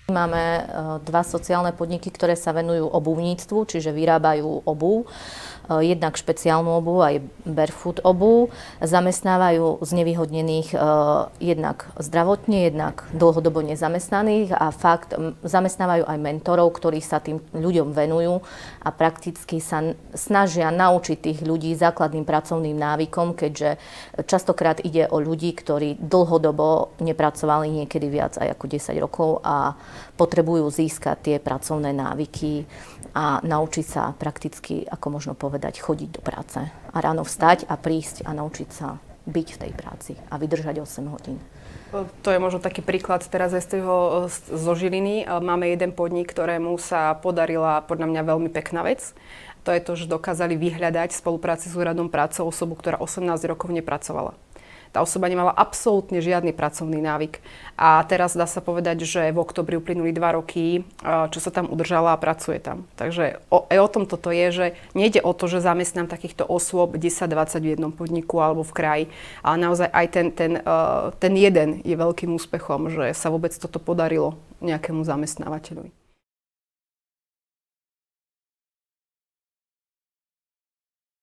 Máme dva sociálne podniky, ktoré sa venujú obuvníctvu, čiže vyrábajú obuv. Jednak špeciálnu obuv, aj barefoot obuv. Zamestnávajú znevýhodnených jednak zdravotne, jednak dlhodobo nezamestnaných a fakt zamestnávajú aj mentorov, ktorí sa tým ľuďom venujú a prakticky sa snažia naučiť tých ľudí základným pracovným návykom, keďže častokrát ide o ľudí, ktorí dlhodobo nepracovali, niekedy viac aj ako 10 rokov a potrebujú získať tie pracovné návyky a naučiť sa prakticky, ako možno povedať, chodiť do práce. A ráno vstať a prísť a naučiť sa byť v tej práci a vydržať 8 hodín. To je možno taký príklad teraz aj zo Žiliny. Máme jeden podnik, ktorému sa podarila podľa mňa veľmi pekná vec. To je to, že dokázali vyhľadať v spolupráci s úradom práce osobu, ktorá 18 rokov nepracovala. Tá osoba nemala absolútne žiadny pracovný návyk. A teraz dá sa povedať, že v októbri uplynuli 2 roky, čo sa tam udržala a pracuje tam. Takže aj o tom toto je, že nejde o to, že zamestnám takýchto osôb 10-20 v jednom podniku alebo v kraji, ale naozaj aj ten jeden je veľkým úspechom, že sa vôbec toto podarilo nejakému zamestnávateľovi.